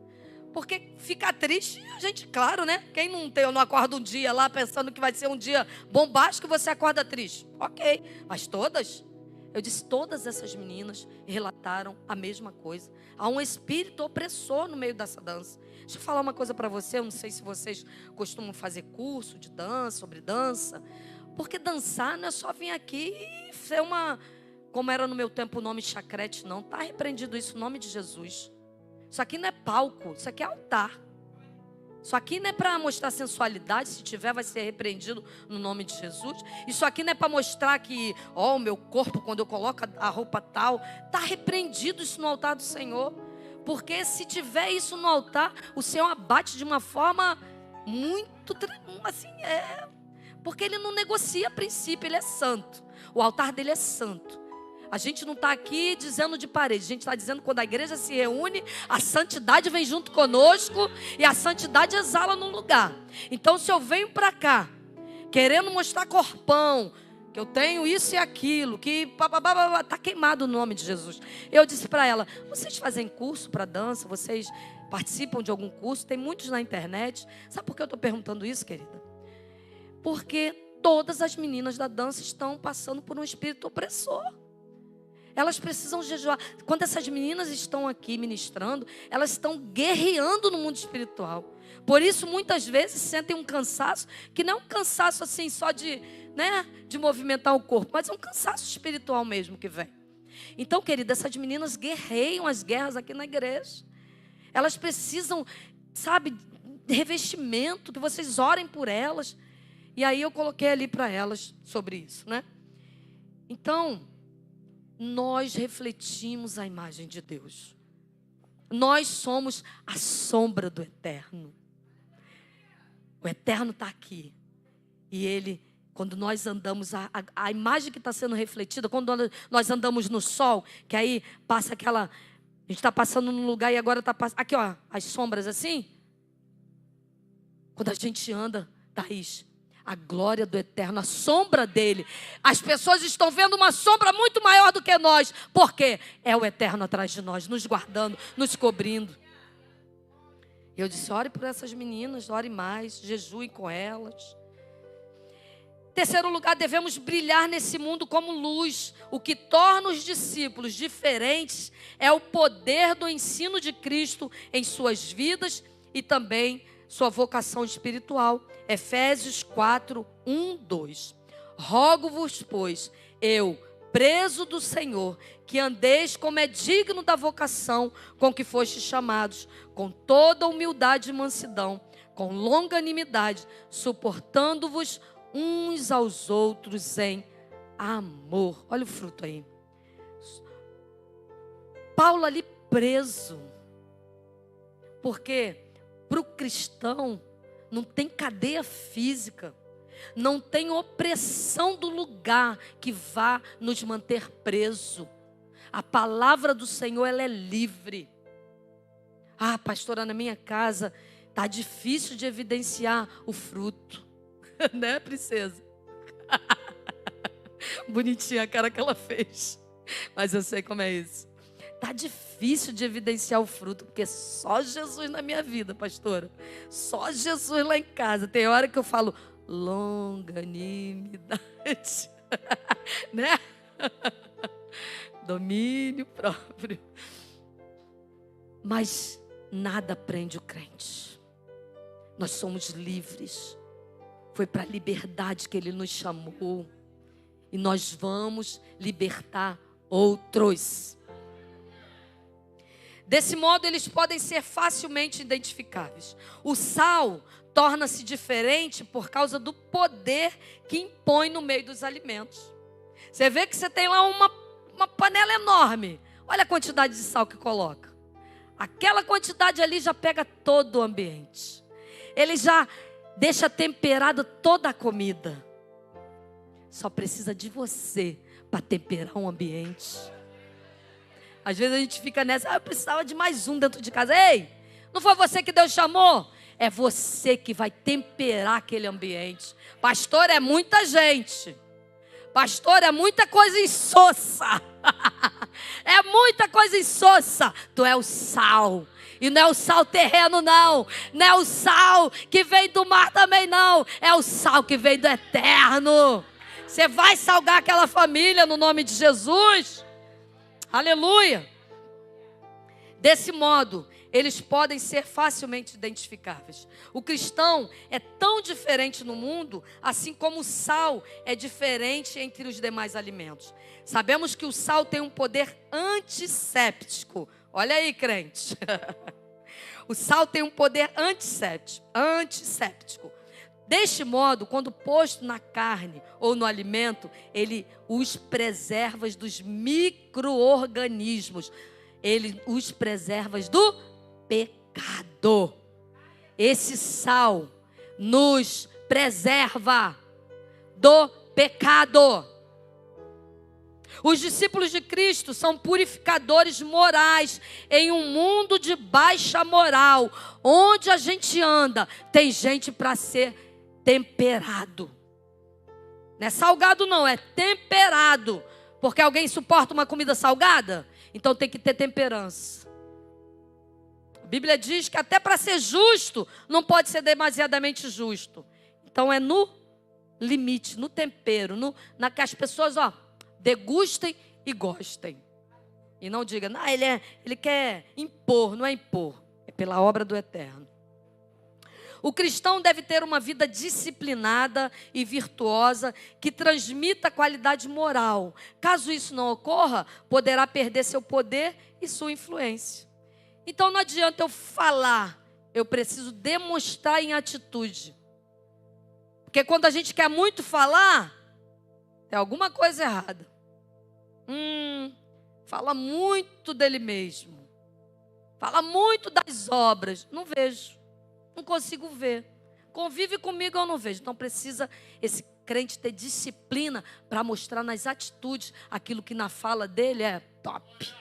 Porque ficar triste, a gente, claro, né? Quem não acorda um dia lá pensando que vai ser um dia bombástico, você acorda triste. Ok, mas todas? Eu disse, todas essas meninas relataram a mesma coisa. Há um espírito opressor no meio dessa dança. Deixa eu falar uma coisa para você, eu não sei se vocês costumam fazer curso de dança, sobre dança. Porque dançar não é só vir aqui e ser uma, como era no meu tempo o nome chacrete, não. Está repreendido isso, no nome de Jesus. Isso aqui não é palco, isso aqui é altar. Isso aqui não é para mostrar sensualidade, se tiver vai ser repreendido no nome de Jesus. Isso aqui não é para mostrar que, ó, o meu corpo, quando eu coloco a roupa tal, está repreendido isso no altar do Senhor. Porque se tiver isso no altar, o Senhor abate de uma forma muito, assim, porque Ele não negocia princípio, Ele é santo. O altar dele é santo. A gente não está aqui dizendo de parede, a gente está dizendo que quando a igreja se reúne, a santidade vem junto conosco e a santidade exala no lugar. Então, se eu venho para cá, querendo mostrar corpão, que eu tenho isso e aquilo, que está queimado no nome de Jesus. Eu disse para ela, vocês fazem curso para dança? Vocês participam de algum curso? Tem muitos na internet. Sabe por que eu estou perguntando isso, querida? Porque todas as meninas da dança estão passando por um espírito opressor. Elas precisam jejuar. Quando essas meninas estão aqui ministrando, elas estão guerreando no mundo espiritual. Por isso, muitas vezes, sentem um cansaço, que não é um cansaço assim só de movimentar o corpo, mas é um cansaço espiritual mesmo que vem. Então, querida, essas meninas guerreiam as guerras aqui na igreja. Elas precisam, sabe, de revestimento, que vocês orem por elas. E aí eu coloquei ali para elas sobre isso, né? Então, nós refletimos a imagem de Deus. Nós somos a sombra do Eterno. O Eterno está aqui. E Ele, quando nós andamos, a imagem que está sendo refletida, quando nós andamos no sol, que aí passa aquela... A gente está passando num lugar e agora está passando... Aqui, ó, as sombras assim. Quando a gente anda, Thaís, a glória do Eterno, a sombra dele. As pessoas estão vendo uma sombra muito maior do que nós. Por quê? É o Eterno atrás de nós, nos guardando, nos cobrindo. Eu disse, ore por essas meninas, ore mais, jejue com elas. Terceiro lugar, devemos brilhar nesse mundo como luz. O que torna os discípulos diferentes é o poder do ensino de Cristo em suas vidas e também sua vocação espiritual. Efésios 4, 1, 2. Rogo-vos, pois, eu, preso do Senhor, que andeis como é digno da vocação com que fostes chamados, com toda humildade e mansidão, com longanimidade, suportando-vos uns aos outros em amor. Olha o fruto aí. Paulo ali preso, porque para o cristão não tem cadeia física, não tem opressão do lugar que vá nos manter preso. A palavra do Senhor, ela é livre. Ah, pastora, na minha casa tá difícil de evidenciar o fruto. Né, princesa? Bonitinha a cara que ela fez. Mas eu sei como é isso. Tá difícil de evidenciar o fruto, porque só Jesus na minha vida, pastora. Só Jesus lá em casa. Tem hora que eu falo longanimidade, né? Domínio próprio. Mas nada prende o crente. Nós somos livres. Foi para a liberdade que Ele nos chamou. E nós vamos libertar outros. Desse modo, eles podem ser facilmente identificáveis. O sal torna-se diferente por causa do poder que impõe no meio dos alimentos. Você vê que você tem lá uma panela enorme. Olha a quantidade de sal que coloca. Aquela quantidade ali já pega todo o ambiente. Ele já deixa temperada toda a comida. Só precisa de você para temperar um ambiente. Às vezes a gente fica nessa, eu precisava de mais um dentro de casa. Ei, não foi você que Deus chamou? É você que vai temperar aquele ambiente. Pastor, é muita gente. Pastor, é muita coisa insossa. É muita coisa insossa. Tu é o sal. E não é o sal terreno, não. Não é o sal que vem do mar também, não. É o sal que vem do eterno. Você vai salgar aquela família no nome de Jesus. Aleluia. Desse modo, eles podem ser facilmente identificáveis. O cristão é tão diferente no mundo, assim como o sal é diferente entre os demais alimentos. Sabemos que o sal tem um poder antisséptico. Olha aí, crente. O sal tem um poder antisséptico. Deste modo, quando posto na carne ou no alimento, ele os preserva dos micro-organismos. Ele os preserva do pecado. Esse sal nos preserva do pecado. Os discípulos de Cristo são purificadores morais em um mundo de baixa moral. Onde a gente anda, tem gente para ser temperado. Não é salgado não, é temperado. Porque alguém suporta uma comida salgada? Então tem que ter temperança. A Bíblia diz que até para ser justo, não pode ser demasiadamente justo. Então é no limite, no tempero, na que as pessoas degustem e gostem. E não diga, não, ele quer impor, não é impor. É pela obra do Eterno. O cristão deve ter uma vida disciplinada e virtuosa que transmita qualidade moral. Caso isso não ocorra, poderá perder seu poder e sua influência. Então não adianta eu falar, eu preciso demonstrar em atitude. Porque quando a gente quer muito falar, tem alguma coisa errada. Fala muito dele mesmo. Fala muito das obras. Não vejo. Não consigo ver. Convive comigo, eu não vejo. Então precisa esse crente ter disciplina para mostrar nas atitudes aquilo que na fala dele é top.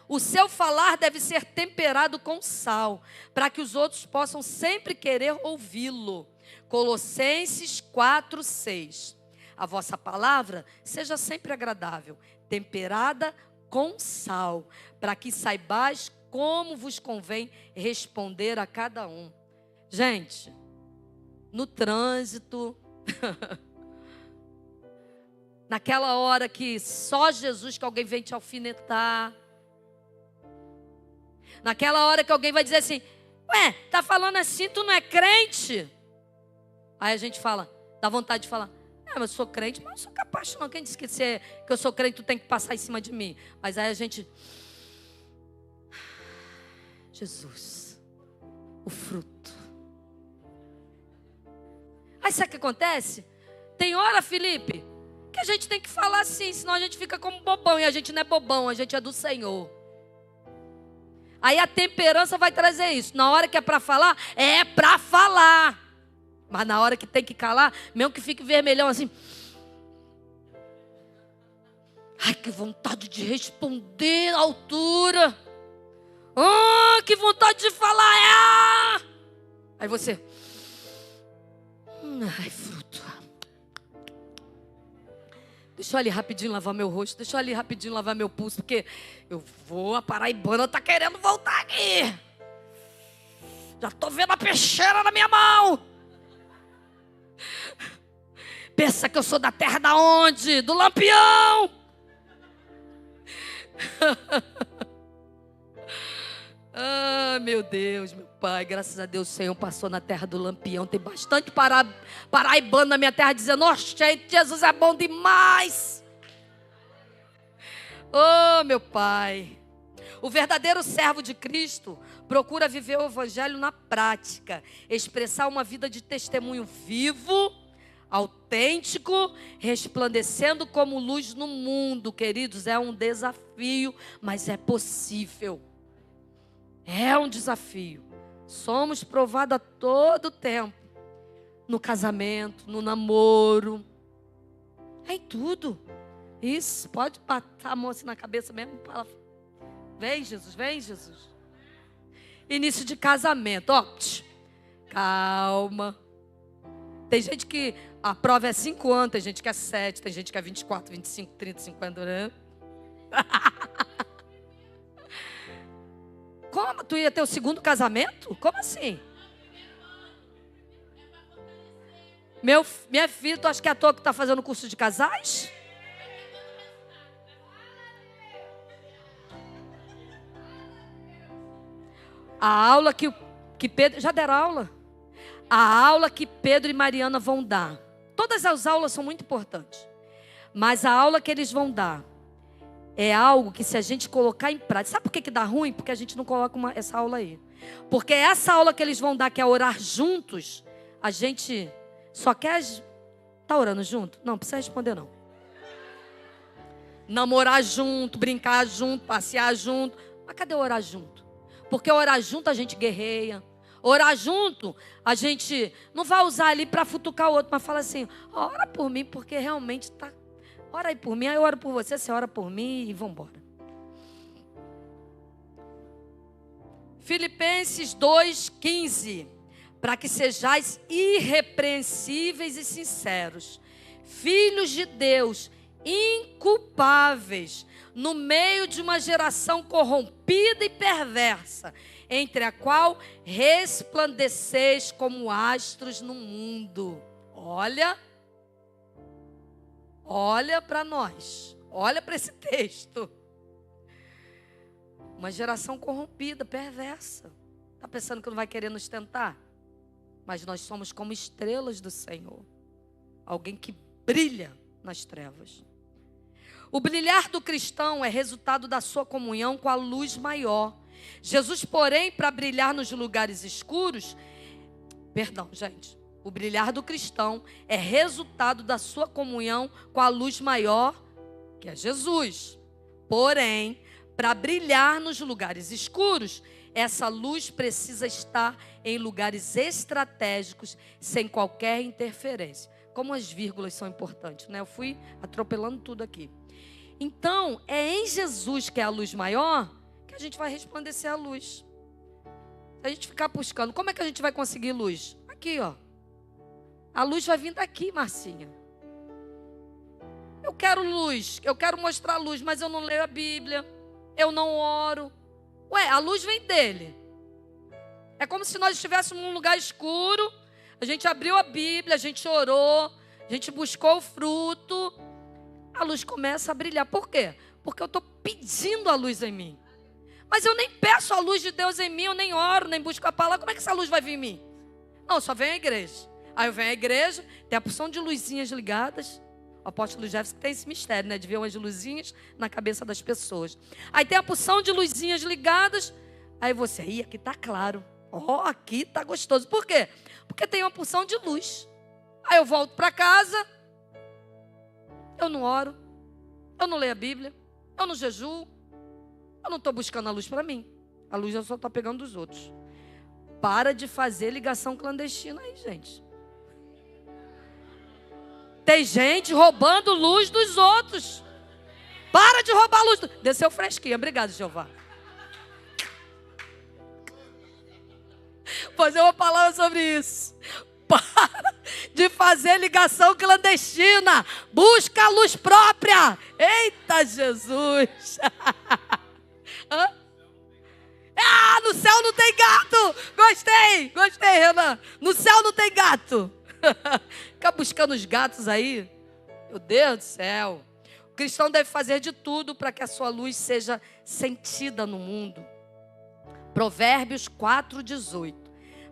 O seu falar deve ser temperado com sal, para que os outros possam sempre querer ouvi-lo. Colossenses 4:6. A vossa palavra seja sempre agradável, temperada com sal, para que saibais como vos convém responder a cada um. Gente, no trânsito, naquela hora que só Jesus, que alguém vem te alfinetar, naquela hora que alguém vai dizer assim, ué, tá falando assim, tu não é crente? Aí a gente fala, dá vontade de falar, Mas eu sou crente, mas eu sou capaz não. Quem disse que eu sou crente, tu tem que passar em cima de mim? Mas aí a gente... Jesus, o fruto. Aí sabe o que acontece? Tem hora, Felipe, que a gente tem que falar assim, senão a gente fica como bobão. E a gente não é bobão, a gente é do Senhor. Aí a temperança vai trazer isso. Na hora que é para falar, é para falar. Mas na hora que tem que calar, mesmo que fique vermelhão assim... Ai, que vontade de responder à altura. Que vontade de falar. Aí você... Ai, fruto. Deixa eu ali rapidinho lavar meu rosto. Deixa eu ali rapidinho lavar meu pulso. Porque a paraibana tá querendo voltar aqui. Já tô vendo a peixeira na minha mão. Pensa que eu sou da terra da onde? Do Lampião. Meu Deus, meu Pai, graças a Deus o Senhor passou na terra do Lampião. Tem bastante paraibano na minha terra dizendo: gente, Jesus é bom demais. Meu Pai. O verdadeiro servo de Cristo procura viver o evangelho na prática, expressar uma vida de testemunho vivo, autêntico, resplandecendo como luz no mundo. Queridos, é um desafio, mas é possível. É um desafio. Somos provados a todo tempo. No casamento, no namoro. É em tudo. Isso, pode botar a mão assim na cabeça mesmo. Vem, Jesus, vem, Jesus. Início de casamento, calma. Tem gente que a prova é 5 anos, tem gente que é 7, tem gente que é 24, 25, 30, 50, né? Como? Tu ia ter o segundo casamento? Como assim? Minha filha, tu acha que é à toa que está fazendo curso de casais? A aula que Pedro... Já deram aula? A aula que Pedro e Mariana vão dar. Todas as aulas são muito importantes. Mas a aula que eles vão dar é algo que, se a gente colocar em prática... Sabe por que dá ruim? Porque a gente não coloca essa aula aí. Porque essa aula que eles vão dar, que é orar juntos, a gente só quer... Tá orando junto? Não, precisa responder não. Namorar junto, brincar junto, passear junto. Mas cadê orar junto? Porque orar junto a gente guerreia. Orar junto, a gente não vai usar ali para futucar o outro, mas fala assim: ora por mim, porque realmente tá... Ora aí por mim, aí eu oro por você, você ora por mim e vamos embora. Filipenses 2:15. Para que sejais irrepreensíveis e sinceros, filhos de Deus, inculpáveis, no meio de uma geração corrompida e perversa, entre a qual resplandeceis como astros no mundo. Olha para nós, olha para esse texto. Uma geração corrompida, perversa. Está pensando que não vai querer nos tentar? Mas nós somos como estrelas do Senhor. Alguém que brilha nas trevas. O brilhar do cristão é resultado da sua comunhão com a luz maior. Jesus, porém, para brilhar nos lugares escuros... O brilhar do cristão é resultado da sua comunhão com a luz maior, que é Jesus. Porém, para brilhar nos lugares escuros, essa luz precisa estar em lugares estratégicos, sem qualquer interferência. Como as vírgulas são importantes, né? Eu fui atropelando tudo aqui. Então, é em Jesus, que é a luz maior, que a gente vai resplandecer a luz. Se a gente ficar buscando, como é que a gente vai conseguir luz? Aqui, ó. A luz vai vir daqui, Marcinha. Eu quero luz, eu quero mostrar luz, mas eu não leio a Bíblia, eu não oro. Ué, a luz vem dele. É como se nós estivéssemos num lugar escuro, a gente abriu a Bíblia, a gente orou, a gente buscou o fruto, a luz começa a brilhar. Por quê? Porque eu estou pedindo a luz em mim. Mas eu nem peço a luz de Deus em mim, eu nem oro, nem busco a palavra. Como é que essa luz vai vir em mim? Não, só vem à igreja. Aí eu venho à igreja, tem a porção de luzinhas ligadas. O apóstolo Jefferson tem esse mistério, né? De ver umas luzinhas na cabeça das pessoas. Aí tem a porção de luzinhas ligadas. Aí você, aqui tá claro. Aqui tá gostoso. Por quê? Porque tem uma porção de luz. Aí eu volto para casa. Eu não oro. Eu não leio a Bíblia. Eu não jejuo. Eu não estou buscando a luz para mim. A luz eu só estou pegando dos outros. Para de fazer ligação clandestina aí, gente. Tem gente roubando luz dos outros. Para de roubar a luz. Desceu fresquinha. Obrigado, Jeová. Vou fazer uma palavra sobre isso. Para de fazer ligação clandestina. Busca a luz própria. Eita, Jesus. No céu não tem gato. Gostei, Renan. No céu não tem gato. Fica buscando os gatos aí. Meu Deus do céu. O cristão deve fazer de tudo para que a sua luz seja sentida no mundo. Provérbios 4:18.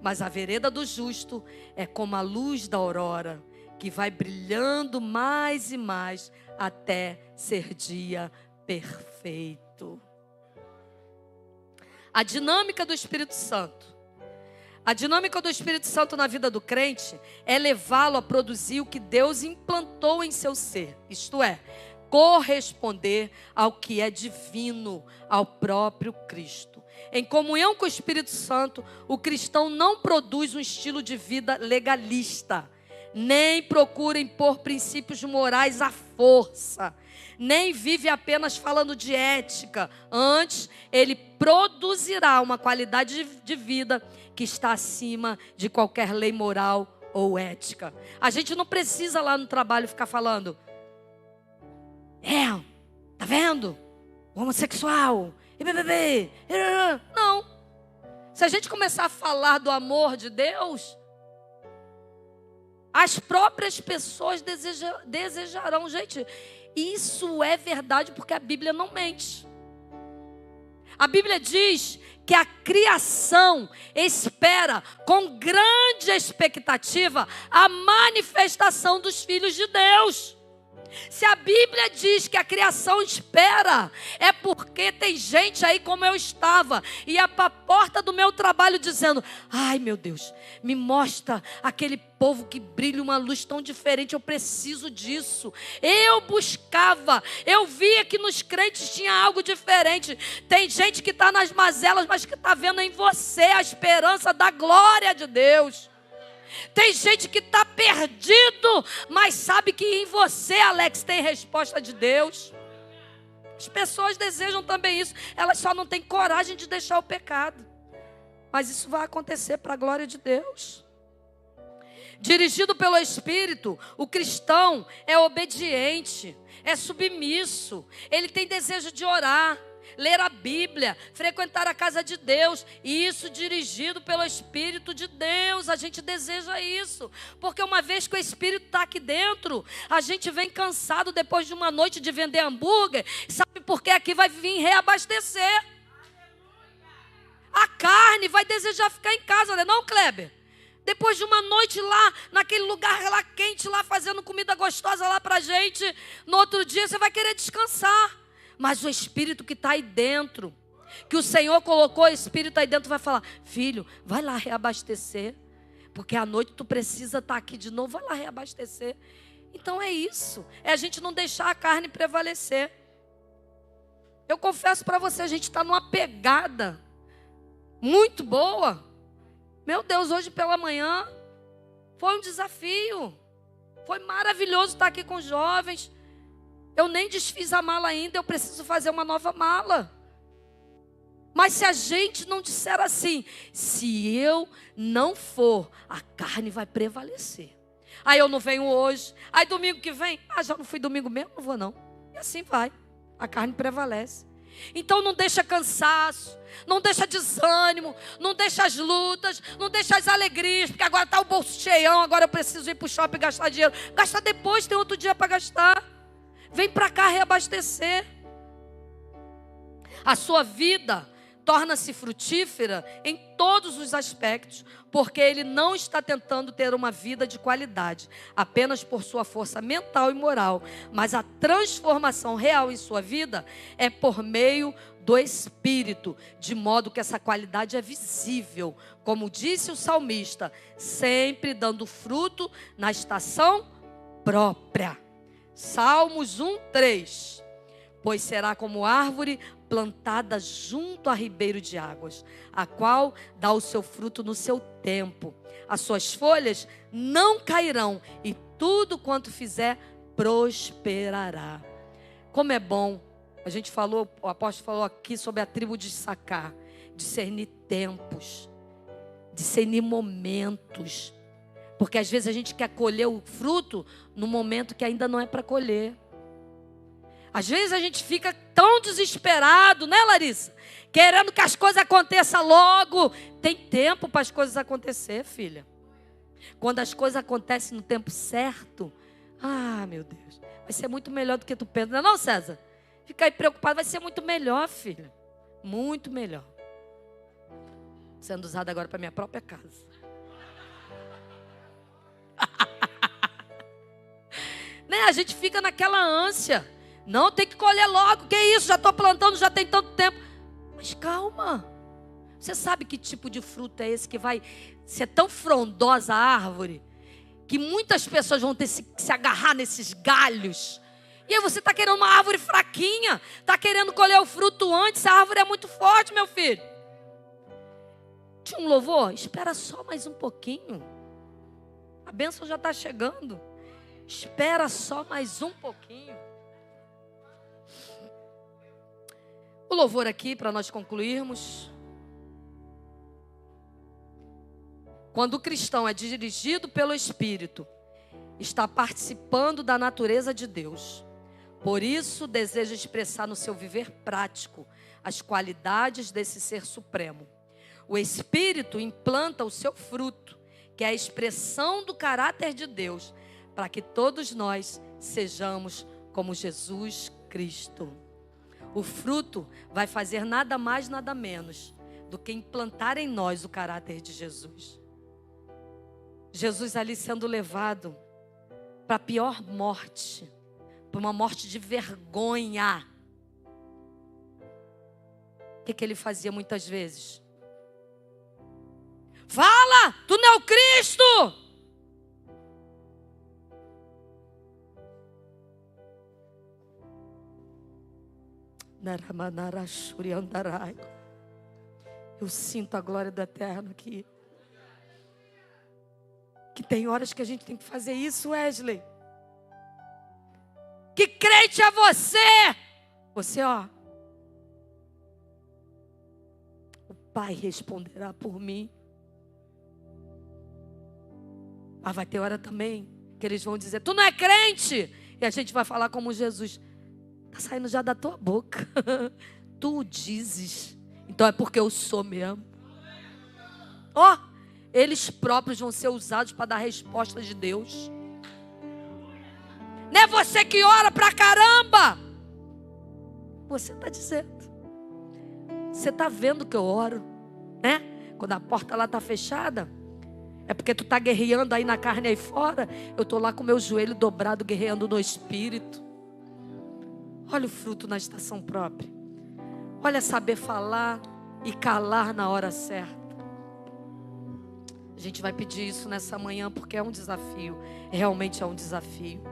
Mas a vereda do justo é como a luz da aurora, que vai brilhando mais e mais até ser dia perfeito. A dinâmica do Espírito Santo. A dinâmica do Espírito Santo na vida do crente é levá-lo a produzir o que Deus implantou em seu ser. Isto é, corresponder ao que é divino, ao próprio Cristo. Em comunhão com o Espírito Santo, o cristão não produz um estilo de vida legalista, nem procura impor princípios morais à força, nem vive apenas falando de ética. Antes, ele produzirá uma qualidade de vida que está acima de qualquer lei moral ou ética. A gente não precisa lá no trabalho ficar falando: tá vendo? O homossexual, não. Se a gente começar a falar do amor de Deus, as próprias pessoas desejarão. Gente, isso é verdade porque a Bíblia não mente. A Bíblia diz que a criação espera com grande expectativa a manifestação dos filhos de Deus. Se a Bíblia diz que a criação espera, é porque tem gente aí como eu estava, ia para a porta do meu trabalho dizendo: ai meu Deus, me mostra aquele povo que brilha uma luz tão diferente, eu preciso disso. Eu buscava, eu via que nos crentes tinha algo diferente. Tem gente que está nas mazelas, mas que está vendo em você a esperança da glória de Deus. Tem gente que está perdido, mas sabe que em você, Alex, tem resposta de Deus. As pessoas desejam também isso. Elas só não têm coragem de deixar o pecado. Mas isso vai acontecer para a glória de Deus. Dirigido pelo Espírito, o cristão é obediente, é submisso. Ele tem desejo de orar, ler a Bíblia, frequentar a casa de Deus. E isso dirigido pelo Espírito de Deus. A gente deseja isso. Porque uma vez que o Espírito está aqui dentro, a gente vem cansado depois de uma noite de vender hambúrguer. Sabe por quê? Aqui vai vir reabastecer. A carne vai desejar ficar em casa, não é não, Kleber? Depois de uma noite lá, naquele lugar lá quente, lá fazendo comida gostosa lá pra gente, no outro dia você vai querer descansar. Mas o Espírito que está aí dentro, que o Senhor colocou o Espírito aí dentro, vai falar: filho, vai lá reabastecer, porque à noite tu precisa estar aqui de novo, vai lá reabastecer. Então é isso, é a gente não deixar a carne prevalecer. Eu confesso para você, a gente está numa pegada muito boa. Meu Deus, hoje pela manhã foi um desafio, foi maravilhoso estar aqui com os jovens. Eu nem desfiz a mala ainda, eu preciso fazer uma nova mala. Mas se a gente não disser assim: se eu não for, a carne vai prevalecer. Aí eu não venho hoje, aí domingo que vem, já não fui domingo mesmo, não vou não. E assim vai, a carne prevalece. Então não deixa cansaço, não deixa desânimo, não deixa as lutas, não deixa as alegrias, porque agora está o bolso cheião, agora eu preciso ir para o shopping e gastar dinheiro. Gasta depois, tem outro dia para gastar. Vem para cá reabastecer. A sua vida torna-se frutífera em todos os aspectos, porque ele não está tentando ter uma vida de qualidade, apenas por sua força mental e moral, mas a transformação real em sua vida é por meio do Espírito, de modo que essa qualidade é visível, como disse o salmista, sempre dando fruto na estação própria. Salmos 1:3. Pois será como árvore plantada junto a ribeiro de águas, a qual dá o seu fruto no seu tempo. As suas folhas não cairão e tudo quanto fizer prosperará. Como é bom, a gente falou, o apóstolo falou aqui sobre a tribo de Issacar, discernir tempos, discernir momentos. Porque às vezes a gente quer colher o fruto no momento que ainda não é para colher. Às vezes a gente fica tão desesperado, né, Larissa? Querendo que as coisas aconteçam logo. Tem tempo para as coisas acontecer, filha. Quando as coisas acontecem no tempo certo, meu Deus, vai ser muito melhor do que tu pensa. Não é não, César? Fica aí preocupado, vai ser muito melhor, filha. Muito melhor. Sendo usado agora para minha própria casa. Né? A gente fica naquela ânsia. Não, tem que colher logo, que isso, já estou plantando, já tem tanto tempo. Mas calma, você sabe que tipo de fruto é esse que vai ser tão frondosa a árvore, que muitas pessoas vão ter que se agarrar nesses galhos. E aí você está querendo uma árvore fraquinha, está querendo colher o fruto antes, a árvore é muito forte, meu filho. Tinha um louvor? Espera só mais um pouquinho, a bênção já está chegando. Espera só mais um pouquinho. O louvor aqui, para nós concluirmos. Quando o cristão é dirigido pelo Espírito, está participando da natureza de Deus. Por isso, deseja expressar no seu viver prático as qualidades desse ser supremo. O Espírito implanta o seu fruto, que é a expressão do caráter de Deus, para que todos nós sejamos como Jesus Cristo. O fruto vai fazer nada mais, nada menos do que implantar em nós o caráter de Jesus. Jesus ali sendo levado para a pior morte, para uma morte de vergonha. O que ele fazia muitas vezes? Fala, tu não é o Cristo! Eu sinto a glória do Eterno aqui. Que tem horas que a gente tem que fazer isso, Wesley. Que crente é você? Você, ó. O Pai responderá por mim. Mas vai ter hora também que eles vão dizer, tu não é crente? E a gente vai falar como Jesus. Está saindo já da tua boca. Tu o dizes. Então é porque eu sou mesmo. Eles próprios vão ser usados para dar resposta de Deus. Não é você que ora pra caramba. Você está dizendo. Você está vendo que eu oro, né? Quando a porta lá está fechada, é porque tu está guerreando aí na carne aí fora. Eu estou lá com o meu joelho dobrado guerreando no Espírito. Olha o fruto na estação própria. Olha saber falar e calar na hora certa. A gente vai pedir isso nessa manhã porque é um desafio. Realmente é um desafio.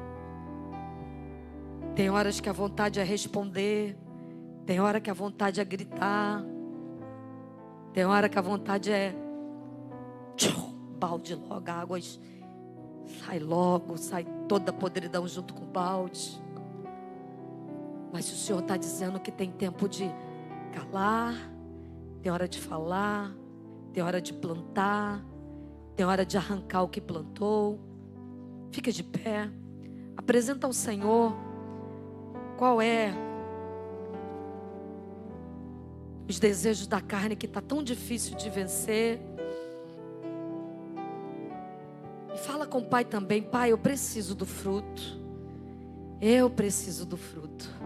Tem horas que a vontade é responder. Tem hora que a vontade é gritar. Tem hora que a vontade é balde logo, águas. Sai logo, sai toda a podridão junto com o balde. Mas se o Senhor está dizendo que tem tempo de calar, tem hora de falar, tem hora de plantar, tem hora de arrancar o que plantou. Fica de pé, apresenta ao Senhor qual é os desejos da carne que está tão difícil de vencer. E fala com o Pai também, Pai, eu preciso do fruto. Eu preciso do fruto.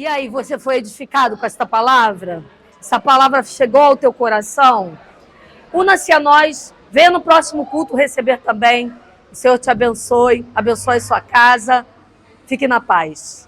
E aí, você foi edificado com esta palavra? Essa palavra chegou ao teu coração? Una-se a nós, venha no próximo culto receber também. O Senhor te abençoe, abençoe sua casa. Fique na paz.